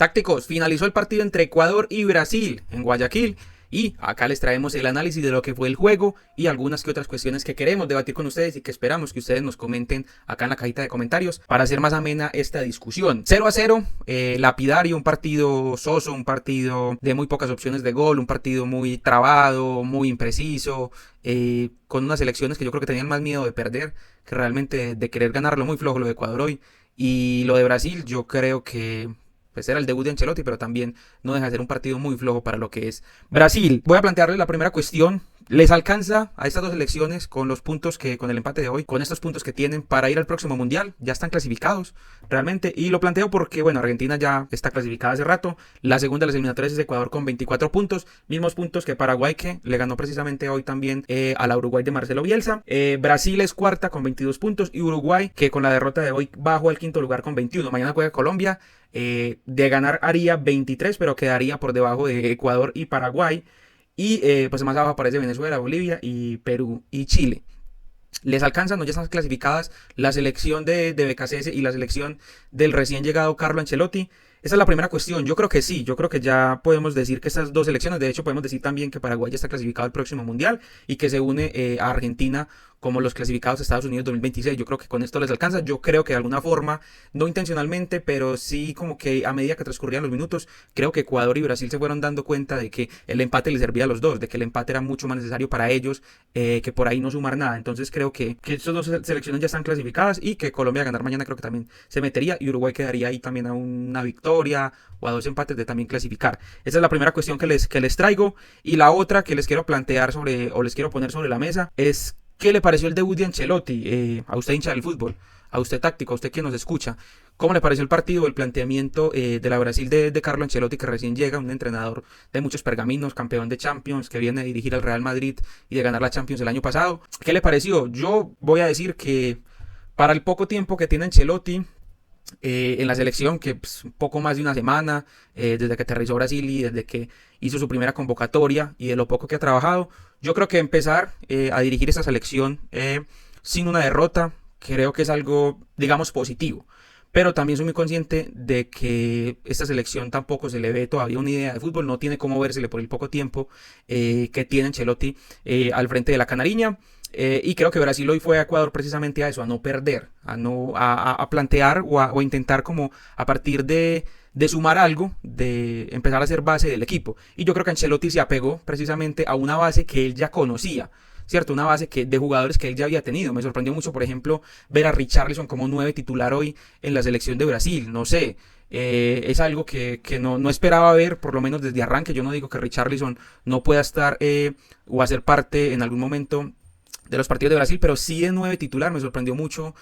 Tácticos, finalizó el partido entre Ecuador y Brasil en Guayaquil y acá les traemos el análisis de lo que fue el juego y algunas que otras cuestiones que queremos debatir con ustedes y que esperamos que ustedes nos comenten acá en la cajita de comentarios para hacer más amena esta discusión. 0-0, lapidario, un partido soso, un partido de muy pocas opciones de gol, un partido muy trabado, muy impreciso, con unas elecciones que yo creo que tenían más miedo de perder que realmente de querer ganarlo. Muy flojo lo de Ecuador hoy. Y lo de Brasil, yo creo que pues era el debut de Ancelotti, pero también no deja de ser un partido muy flojo para lo que es Brasil. Voy a plantearles la primera cuestión. ¿Les alcanza a estas dos selecciones con los puntos con el empate de hoy, con estos puntos que tienen para ir al próximo mundial? Ya están clasificados realmente. Y lo planteo porque, bueno, Argentina ya está clasificada hace rato. La segunda de las eliminatorias es Ecuador con 24 puntos. Mismos puntos que Paraguay, que le ganó precisamente hoy también a la Uruguay de Marcelo Bielsa. Brasil es cuarta con 22 puntos. Y Uruguay, que con la derrota de hoy bajó al quinto lugar con 21. Mañana juega Colombia. De ganar haría 23, pero quedaría por debajo de Ecuador y Paraguay. Y pues más abajo aparece Venezuela, Bolivia y Perú y Chile. ¿Les alcanzan? ¿No? Ya están clasificadas la selección de BKCS y la selección del recién llegado Carlo Ancelotti. Esa es la primera cuestión. Yo creo que sí, yo creo que ya podemos decir que estas dos selecciones, de hecho podemos decir también que Paraguay ya está clasificado al próximo mundial y que se une a Argentina como los clasificados de Estados Unidos 2026. Yo creo que con esto les alcanza. Yo creo que de alguna forma, no intencionalmente, pero sí como que a medida que transcurrían los minutos, creo que Ecuador y Brasil se fueron dando cuenta de que el empate les servía a los dos, de que el empate era mucho más necesario para ellos que por ahí no sumar nada. Entonces creo que estas dos selecciones ya están clasificadas y que Colombia a ganar mañana creo que también se metería y Uruguay quedaría ahí también a una victoria o a dos empates de también clasificar. Esa es la primera cuestión que les traigo. Y la otra que les quiero plantear les quiero poner sobre la mesa es: ¿qué le pareció el debut de Ancelotti? A usted, hincha del fútbol, a usted, táctico, a usted quien nos escucha. ¿Cómo le pareció el partido, el planteamiento de la Brasil de Carlo Ancelotti, que recién llega, un entrenador de muchos pergaminos, campeón de Champions, que viene a dirigir al Real Madrid y de ganar la Champions el año pasado? ¿Qué le pareció? Yo voy a decir que para el poco tiempo que tiene Ancelotti en la selección, que pues, un poco más de una semana, desde que aterrizó Brasil y desde que hizo su primera convocatoria y de lo poco que ha trabajado, yo creo que empezar a dirigir esta selección sin una derrota, creo que es algo, digamos, positivo. Pero también soy muy consciente de que esta selección tampoco se le ve todavía una idea de fútbol, no tiene cómo vérsele por el poco tiempo que tiene Ancelotti al frente de la Canariña. Y creo que Brasil hoy fue a Ecuador precisamente a eso, a no perder, a plantear o a intentar como a partir de sumar algo, de empezar a ser base del equipo. Y yo creo que Ancelotti se apegó precisamente a una base que él ya conocía, ¿cierto? Una base de jugadores que él ya había tenido. Me sorprendió mucho, por ejemplo, ver a Richarlison como 9 titular hoy en la selección de Brasil. No sé, es algo que no esperaba ver, por lo menos desde arranque. Yo no digo que Richarlison no pueda estar o hacer parte en algún momento de los partidos de Brasil, pero sí de 9 titular. Me sorprendió mucho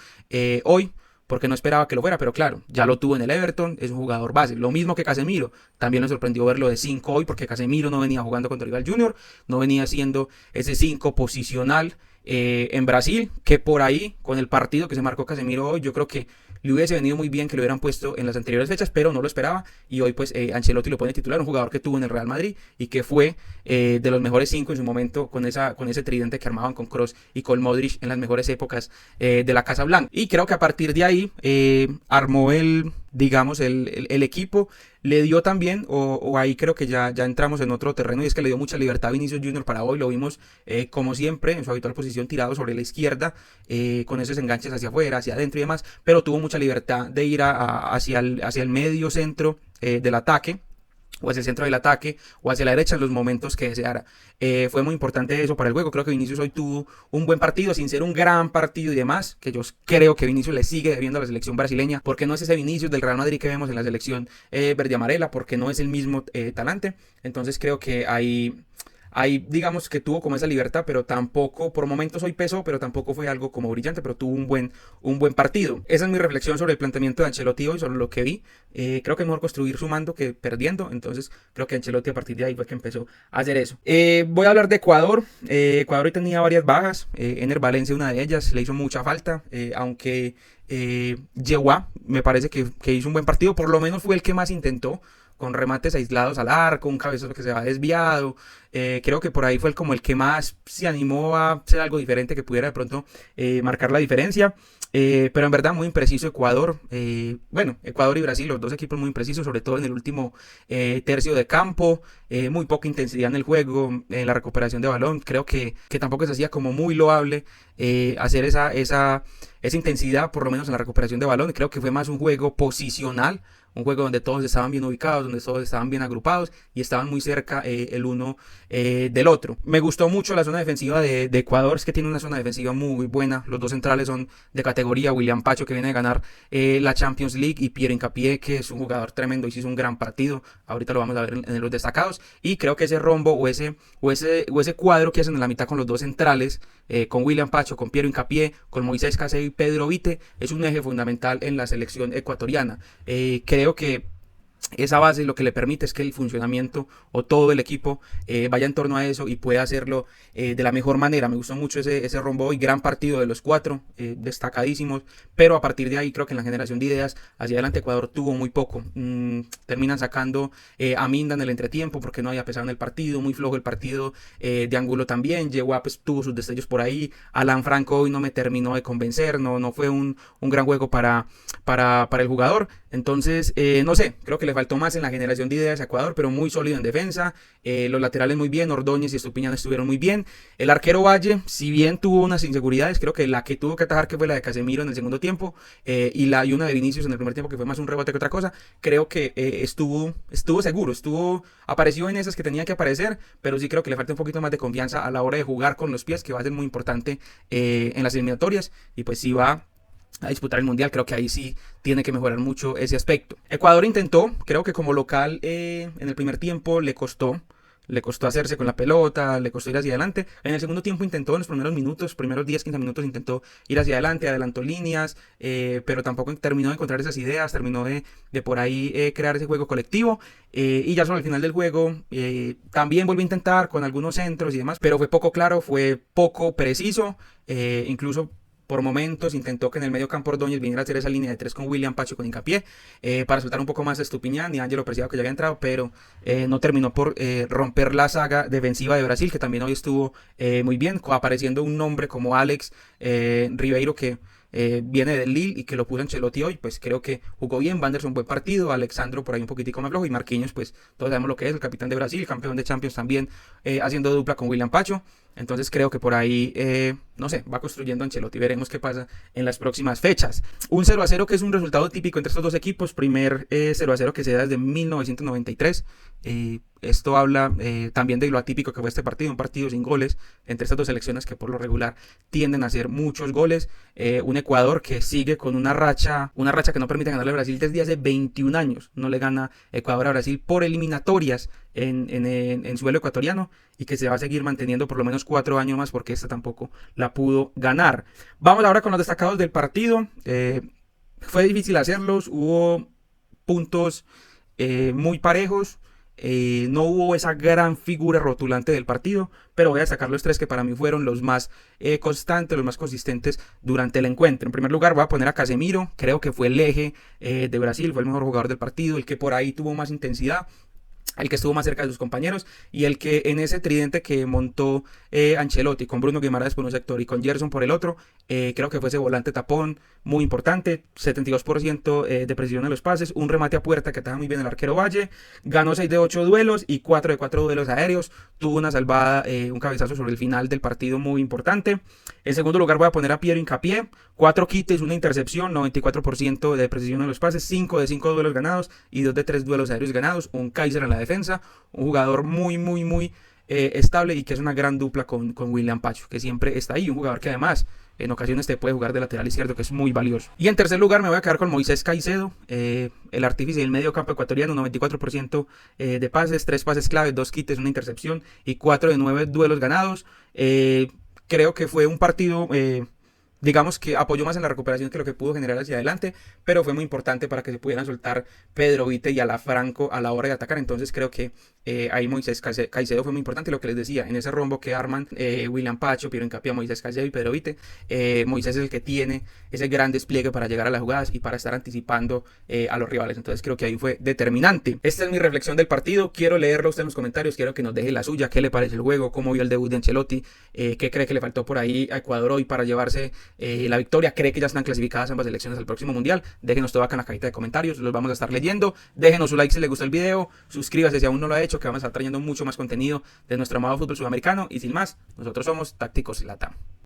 hoy, porque no esperaba que lo fuera, pero claro, ya lo tuvo en el Everton, es un jugador base. Lo mismo que Casemiro, también me sorprendió verlo de 5 hoy, porque Casemiro no venía jugando contra Rival Junior, no venía siendo ese 5 posicional en Brasil, que por ahí, con el partido que se marcó Casemiro hoy, yo creo que le hubiese venido muy bien que lo hubieran puesto en las anteriores fechas, pero no lo esperaba, y hoy pues Ancelotti lo pone titular, un jugador que tuvo en el Real Madrid y que fue de los mejores 5 en su momento con ese tridente que armaban con Kroos y con Modric en las mejores épocas de la Casa Blanca. Y creo que a partir de ahí armó digamos, el equipo, le dio también, o ahí creo que ya entramos en otro terreno, y es que le dio mucha libertad a Vinicius Junior para hoy. Lo vimos como siempre en su habitual posición, tirado sobre la izquierda, con esos enganches hacia afuera, hacia adentro y demás, pero tuvo mucha libertad de ir hacia el medio centro del ataque, o hacia el centro del ataque, o hacia la derecha en los momentos que deseara. Fue muy importante eso para el juego. Creo que Vinicius hoy tuvo un buen partido, sin ser un gran partido y demás, que yo creo que Vinicius le sigue debiendo a la selección brasileña, porque no es ese Vinicius del Real Madrid que vemos en la selección verde y amarela, porque no es el mismo talante. Entonces creo que ahí digamos que tuvo como esa libertad, pero tampoco, por momentos hoy pesó, pero tampoco fue algo como brillante, pero tuvo un buen partido. Esa es mi reflexión sobre el planteamiento de Ancelotti hoy, sobre lo que vi. Creo que es mejor construir sumando que perdiendo, entonces creo que Ancelotti a partir de ahí fue que empezó a hacer eso. Voy a hablar de Ecuador. Ecuador hoy tenía varias bajas, Ener Valencia una de ellas, le hizo mucha falta, aunque Yeguá me parece que hizo un buen partido, por lo menos fue el que más intentó. con remates aislados al arco, un cabezazo que se va desviado. Creo que por ahí fue como el que más se animó a hacer algo diferente que pudiera de pronto marcar la diferencia. Pero en verdad muy impreciso Ecuador. Bueno, Ecuador y Brasil, los dos equipos muy imprecisos, sobre todo en el último tercio de campo. Muy poca intensidad en el juego, en la recuperación de balón. Creo que tampoco se hacía como muy loable hacer esa intensidad, por lo menos en la recuperación de balón. Creo que fue más un juego posicional, un juego donde todos estaban bien ubicados, donde todos estaban bien agrupados y estaban muy cerca el uno del otro. Me gustó mucho la zona defensiva de Ecuador, es que tiene una zona defensiva muy buena. Los dos centrales son de categoría, William Pacho, que viene de ganar la Champions League, y Piero Hincapié, que es un jugador tremendo y hizo un gran partido. Ahorita lo vamos a ver en los destacados. Y creo que ese rombo o ese cuadro que hacen en la mitad con los dos centrales, con William Pacho, con Piero Hincapié, con Moisés Caicedo y Pedro Vite, es un eje fundamental en la selección ecuatoriana. Creo que esa base lo que le permite es que el funcionamiento o todo el equipo vaya en torno a eso y pueda hacerlo de la mejor manera. Me gustó mucho ese rombo y gran partido de los cuatro, destacadísimos, pero a partir de ahí creo que en la generación de ideas hacia adelante Ecuador tuvo muy poco. Terminan sacando a Minda en el entretiempo porque no había pesado en el partido, muy flojo el partido de Angulo también. Yeguá pues tuvo sus destellos por ahí. Alan Franco hoy no me terminó de convencer, no fue un gran juego para el jugador. Entonces, no sé, creo que le faltó más en la generación de ideas a Ecuador, pero muy sólido en defensa. Los laterales muy bien, Ordóñez y Estupiñán estuvieron muy bien. El arquero Valle, si bien tuvo unas inseguridades, creo que la que tuvo que atajar, que fue la de Casemiro en el segundo tiempo, y una de Vinicius en el primer tiempo, que fue más un rebote que otra cosa, creo que estuvo seguro, apareció en esas que tenía que aparecer, pero sí creo que le falta un poquito más de confianza a la hora de jugar con los pies, que va a ser muy importante en las eliminatorias, y pues si va a disputar el mundial, creo que ahí sí tiene que mejorar mucho ese aspecto. Ecuador intentó, creo que como local en el primer tiempo le costó hacerse con la pelota, le costó ir hacia adelante. En el segundo tiempo intentó, en los primeros minutos, primeros 10-15 minutos, intentó ir hacia adelante, adelantó líneas, pero tampoco terminó de encontrar esas ideas, terminó de por ahí crear ese juego colectivo, y ya sobre el final del juego también volvió a intentar con algunos centros y demás, pero fue poco claro, fue poco preciso, incluso por momentos intentó que en el medio campo Ordóñez viniera a hacer esa línea de tres con William Pacho con Hincapié para soltar un poco más a Estupiñán y Ángelo Preciado, que ya había entrado, pero no terminó por romper la saga defensiva de Brasil, que también hoy estuvo muy bien, apareciendo un nombre como Alex Ribeiro, que viene del Lille y que lo puso Ancelotti hoy. Pues creo que jugó bien. Wanderson buen partido, Alexandro por ahí un poquitico más flojo, y Marquinhos pues todos sabemos lo que es, el capitán de Brasil, campeón de Champions también, haciendo dupla con William Pacho. Entonces creo que por ahí, no sé, va construyendo Ancelotti. Veremos qué pasa en las próximas fechas. Un 0-0 que es un resultado típico entre estos dos equipos. Primer 0-0 que se da desde 1993. Esto habla también de lo atípico que fue este partido. Un partido sin goles entre estas dos selecciones que por lo regular tienden a hacer muchos goles. Un Ecuador que sigue con una racha que no permite ganarle a Brasil desde hace 21 años. No le gana Ecuador a Brasil por eliminatorias en suelo ecuatoriano, y que se va a seguir manteniendo por lo menos 4 años más, porque esta tampoco la pudo ganar. Vamos ahora con los destacados del partido. Fue difícil hacerlos, hubo puntos muy parejos. No hubo esa gran figura rotulante del partido, pero voy a destacar los tres que para mí fueron los más constantes, los más consistentes durante el encuentro. En primer lugar voy a poner a Casemiro. Creo que fue el eje de Brasil, fue el mejor jugador del partido, el que por ahí tuvo más intensidad, el que estuvo más cerca de sus compañeros, y el que en ese tridente que montó Ancelotti, con Bruno Guimaraes por un sector y con Gerson por el otro, creo que fue ese volante tapón muy importante. 72% de precisión en los pases, un remate a puerta que estaba muy bien el arquero Valle, ganó 6 de 8 duelos y 4 de 4 duelos aéreos, tuvo una salvada, un cabezazo sobre el final del partido muy importante. En segundo lugar voy a poner a Piero Hincapié, 4 quites, una intercepción, 94% de precisión en los pases, 5 de 5 duelos ganados y 2 de 3 duelos aéreos ganados, un Kaiser en la defensa, un jugador muy estable, y que es una gran dupla con William Pacho, que siempre está ahí, un jugador que además en ocasiones te puede jugar de lateral izquierdo, que es muy valioso. Y en tercer lugar me voy a quedar con Moisés Caicedo, el artífice del medio campo ecuatoriano, 94% de pases, 3 pases clave, 2 quites, una intercepción y 4 de 9 duelos ganados. Creo que fue un partido digamos que apoyó más en la recuperación que lo que pudo generar hacia adelante, pero fue muy importante para que se pudieran soltar Pedro Vite y Alafranco a la hora de atacar. Entonces creo que ahí Moisés Caicedo fue muy importante. Lo que les decía, en ese rombo que arman William Pacho, Piero Hincapié, Moisés Caicedo y Pedro Vite, Moisés es el que tiene ese gran despliegue para llegar a las jugadas y para estar anticipando a los rivales. Entonces creo que ahí fue determinante. Esta es mi reflexión del partido. Quiero leerlo a usted en los comentarios, quiero que nos deje la suya, qué le parece el juego, cómo vio el debut de Ancelotti, qué cree que le faltó por ahí a Ecuador hoy para llevarse la victoria, cree que ya están clasificadas ambas selecciones al próximo mundial. Déjenos todo acá en la cajita de comentarios, los vamos a estar leyendo. Déjenos su like si les gustó el video, suscríbase si aún no lo ha hecho, que vamos a estar trayendo mucho más contenido de nuestro amado fútbol sudamericano. Y sin más, nosotros somos Tácticos Latam.